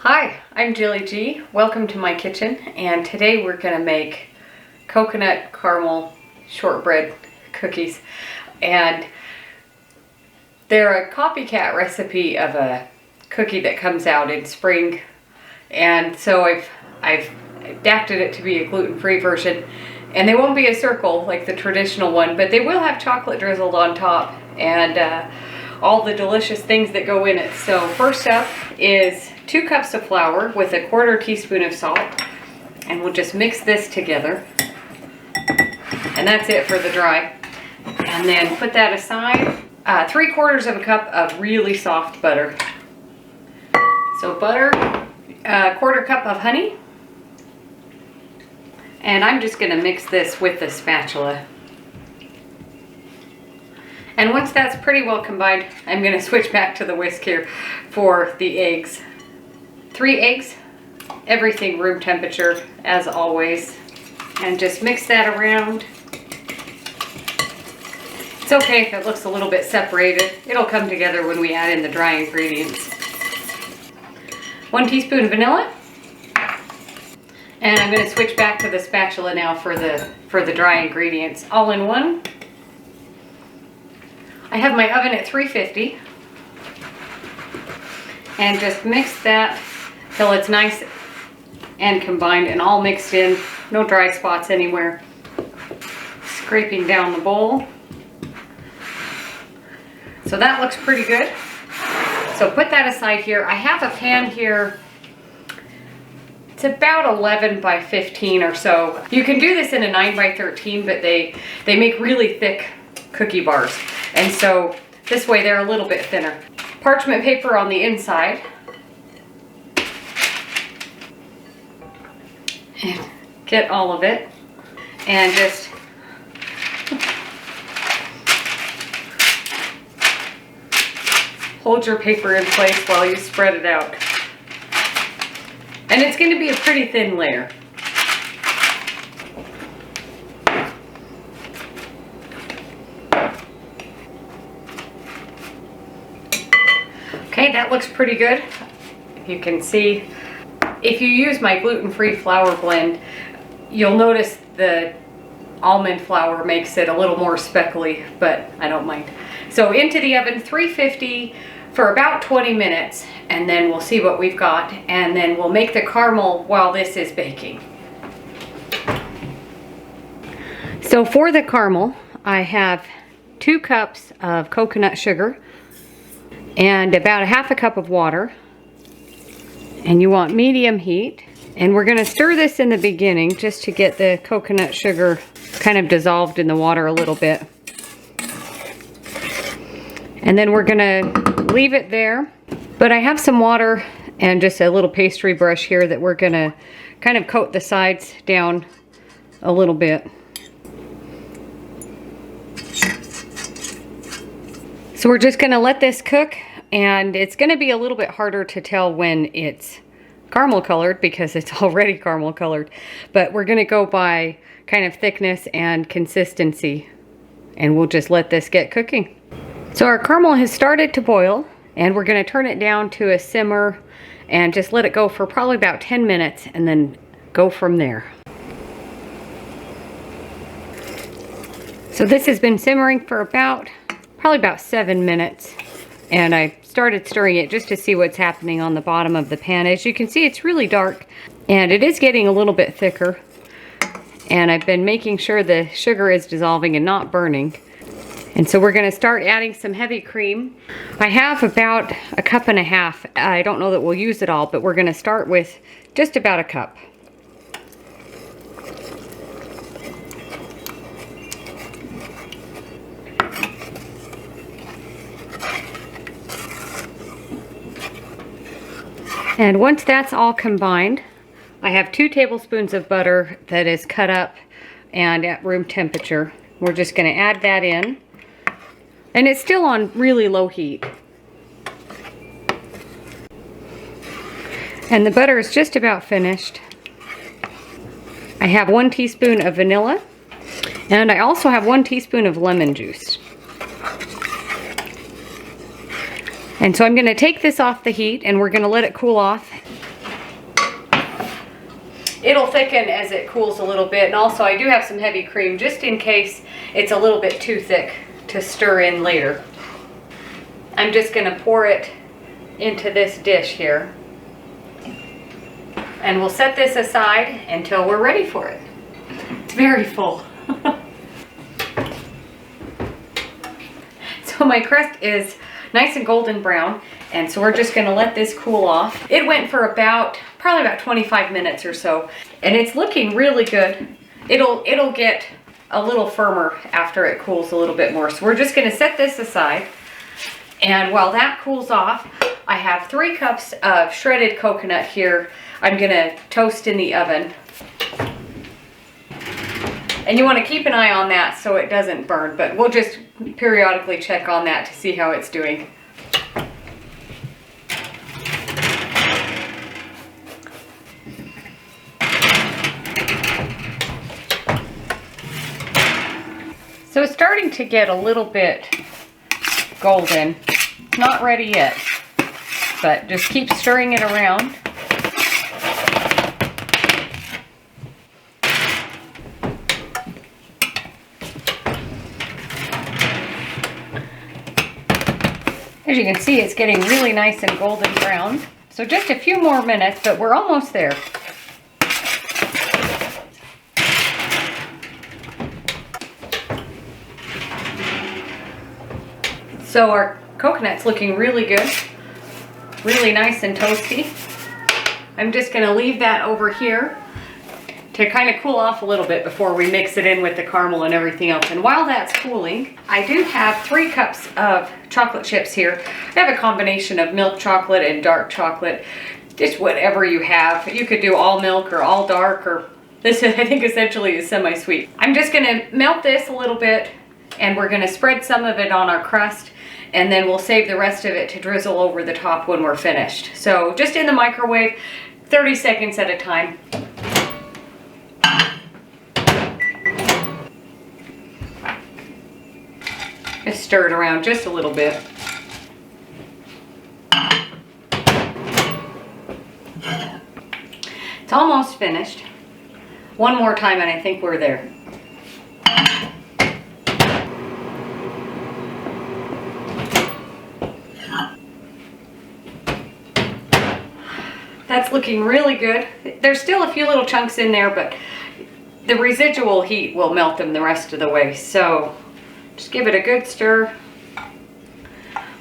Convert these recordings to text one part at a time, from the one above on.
Hi, I'm Jilly G. Welcome to my kitchen, and today we're going to make coconut caramel shortbread cookies. And they're a copycat recipe of a cookie that comes out in spring. And so I've adapted it to be a gluten-free version. And they won't be a circle like the traditional one, but they will have chocolate drizzled on top and all the delicious things that go in it. So first up is 2 cups of flour with a 1/4 teaspoon of salt. And we'll just mix this together. And that's it for the dry. And then put that aside. 3/4 of a cup of really soft butter. So butter, 1/4 cup of honey. And I'm just going to mix this with the spatula. And once that's pretty well combined, I'm going to switch back to the whisk here for the eggs. 3 eggs, everything room temperature as always. And just mix that around. It's okay if it looks a little bit separated. It'll come together when we add in the dry ingredients. 1 teaspoon of vanilla. And I'm going to switch back to the spatula now for the dry ingredients. All in one. I have my oven at 350. And just mix that till it's nice and combined and all mixed in. No dry spots anywhere. Scraping down the bowl. So that looks pretty good. So put that aside here. I have a pan here. It's about 11 by 15 or so. You can do this in a 9 by 13, but they make really thick cookie bars. And so this way they're a little bit thinner. Parchment paper on the inside. And get all of it. And just hold your paper in place while you spread it out. And it's going to be a pretty thin layer. Okay, that looks pretty good. You can see, if you use my gluten-free flour blend, you'll notice the almond flour makes it a little more speckly, but I don't mind. So into the oven, 350 for about 20 minutes, and then we'll see what we've got, and then we'll make the caramel while this is baking. So for the caramel, I have 2 cups of coconut sugar and about 1/2 cup of water. And you want medium heat. And we're going to stir this in the beginning just to get the coconut sugar kind of dissolved in the water a little bit. And then we're going to leave it there. But I have some water and just a little pastry brush here that we're going to kind of coat the sides down a little bit. So we're just going to let this cook, and it's going to be a little bit harder to tell when it's caramel colored because it's already caramel colored. But we're going to go by kind of thickness and consistency, and we'll just let this get cooking. So our caramel has started to boil, and we're going to turn it down to a simmer and just let it go for probably about 10 minutes and then go from there. So this has been simmering for probably about 7 minutes, and I started stirring it just to see what's happening on the bottom of the pan. As you can see, it's really dark and it is getting a little bit thicker, and I've been making sure the sugar is dissolving and not burning. And so we're going to start adding some heavy cream. I have about 1.5 cups. I don't know that we'll use it all, but we're going to start with just about 1 cup. And once that's all combined, I have 2 tablespoons of butter that is cut up and at room temperature. We're just going to add that in. And it's still on really low heat. And the butter is just about finished. I have 1 teaspoon of vanilla, and I also have 1 teaspoon of lemon juice. And so I'm going to take this off the heat and we're going to let it cool off. It'll thicken as it cools a little bit, and also I do have some heavy cream just in case it's a little bit too thick to stir in later. I'm just going to pour it into this dish here, and we'll set this aside until we're ready for it. It's very full. So my crust is nice and golden brown, and so we're just going to let this cool off. It went for probably about 25 minutes or so, and it's looking really good. It'll get a little firmer after it cools a little bit more. So we're just going to set this aside, and while that cools off, I have 3 cups of shredded coconut here. I'm going to toast in the oven. And you want to keep an eye on that so it doesn't burn, but we'll just periodically check on that to see how it's doing. So it's starting to get a little bit golden. Not ready yet, but just keep stirring it around. As you can see, it's getting really nice and golden brown. So just a few more minutes, but we're almost there. So our coconut's looking really good, really nice and toasty. I'm just going to leave that over here to kind of cool off a little bit before we mix it in with the caramel and everything else. And while that's cooling, I do have 3 cups of chocolate chips here. I have a combination of milk chocolate and dark chocolate, just whatever you have. You could do all milk or all dark, or this I think essentially is semi-sweet. I'm just going to melt this a little bit, and we're going to spread some of it on our crust, and then we'll save the rest of it to drizzle over the top when we're finished. So just in the microwave, 30 seconds at a time. Just stir it around just a little bit. It's almost finished. One more time and I think we're there. That's looking really good. There's still a few little chunks in there, but the residual heat will melt them the rest of the way. So just give it a good stir.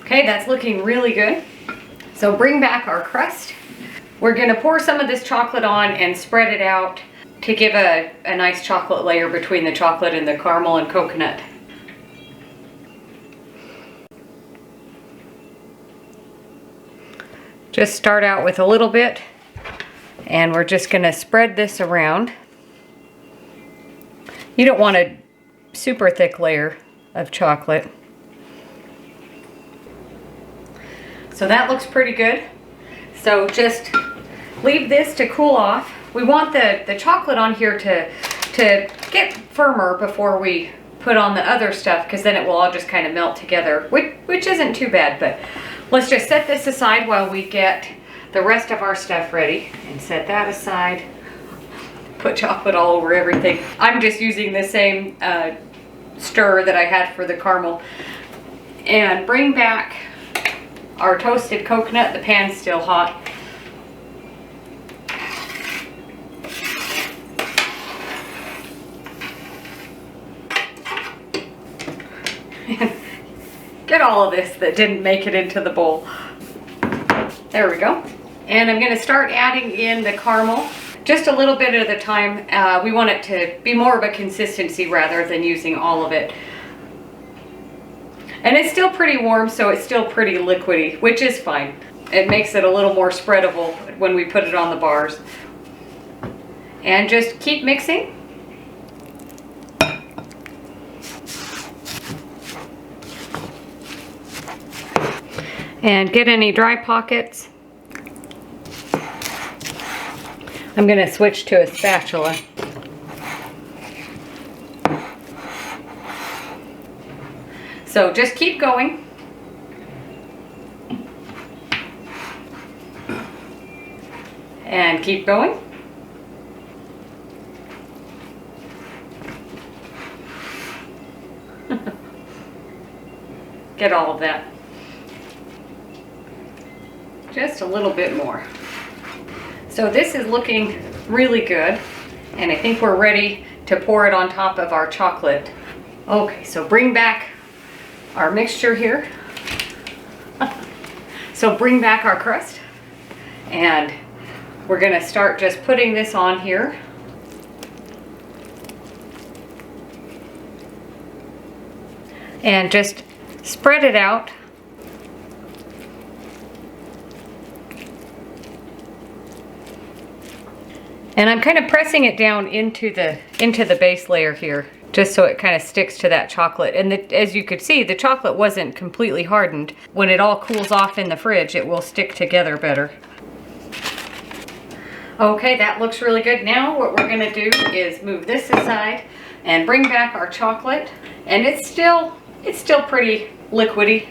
Okay, that's looking really good. So bring back our crust. We're going to pour some of this chocolate on and spread it out to give a nice chocolate layer between the chocolate and the caramel and coconut. Just start out with a little bit, and we're just going to spread this around. You don't want a super thick layer of chocolate. So that looks pretty good. So just leave this to cool off. We want the chocolate on here to get firmer before we put on the other stuff, because then it will all just kind of melt together, which isn't too bad. But let's just set this aside while we get the rest of our stuff ready, and set that aside. Put chocolate all over everything. I'm just using the same stir that I had for the caramel. And bring back our toasted coconut. The pan's still hot. Get all of this that didn't make it into the bowl. There we go. And I'm going to start adding in the caramel, just a little bit at a time. We want it to be more of a consistency rather than using all of it. And it's still pretty warm, so it's still pretty liquidy, which is fine. It makes it a little more spreadable when we put it on the bars. And just keep mixing. And get any dry pockets. I'm going to switch to a spatula. So just keep going. And keep going. get all of that. Just a little bit more. So this is looking really good, and I think we're ready to pour it on top of our chocolate. Okay, so bring back our mixture here. So bring back our crust, and we're gonna start just putting this on here. And just spread it out. And I'm kind of pressing it down into the base layer here, just so it kind of sticks to that chocolate. And as you could see, the chocolate wasn't completely hardened. When it all cools off in the fridge, it will stick together better. Okay, that looks really good. Now what we're gonna do is move this aside and bring back our chocolate. And it's still pretty liquidy.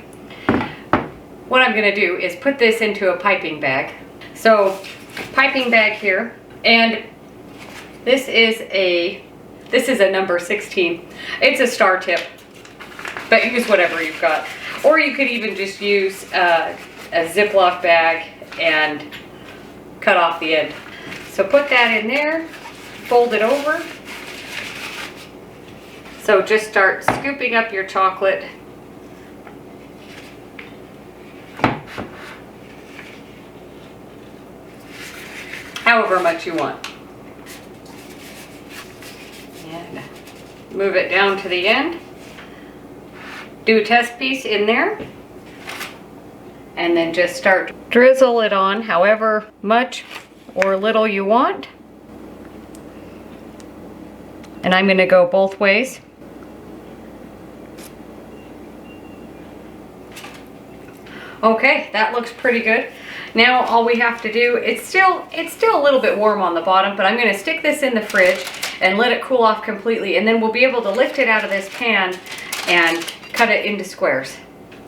What I'm gonna do is put this into a piping bag. So, piping bag here. And this is a number 16. It's a star tip, but use whatever you've got. Or you could even just use a Ziploc bag and cut off the end. So put that in there, fold it over. So just start scooping up your chocolate. However much you want. And move it down to the end. Do a test piece in there. And then just start drizzle it on however much or little you want. And I'm going to go both ways. Okay, that looks pretty good. Now all we have to do, it's still a little bit warm on the bottom, but I'm going to stick this in the fridge and let it cool off completely, and then we'll be able to lift it out of this pan and cut it into squares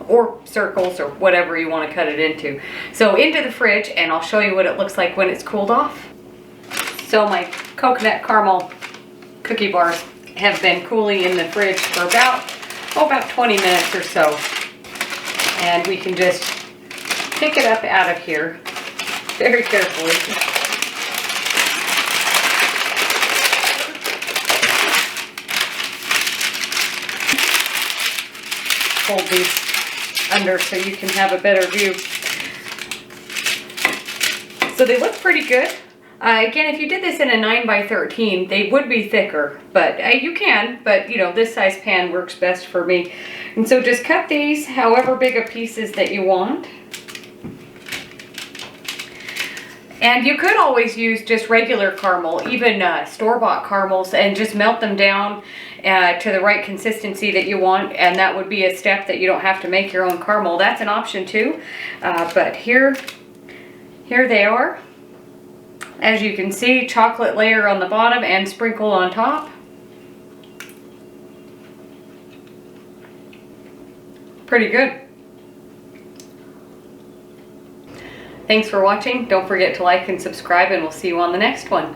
or circles or whatever you want to cut it into. So into the fridge, and I'll show you what it looks like when it's cooled off. So my coconut caramel cookie bars have been cooling in the fridge for about 20 minutes or so. And we can just pick it up out of here very carefully. Hold these under so you can have a better view. So they look pretty good. Again, if you did this in a 9x13, they would be thicker, but you can, but you know, this size pan works best for me. And so just cut these however big of pieces that you want. And you could always use just regular caramel, even store-bought caramels, and just melt them down to the right consistency that you want, and that would be a step that you don't have to make your own caramel. That's an option too, but here they are. As you can see, chocolate layer on the bottom and sprinkle on top. Pretty good. Thanks for watching. Don't forget to like and subscribe, and we'll see you on the next one.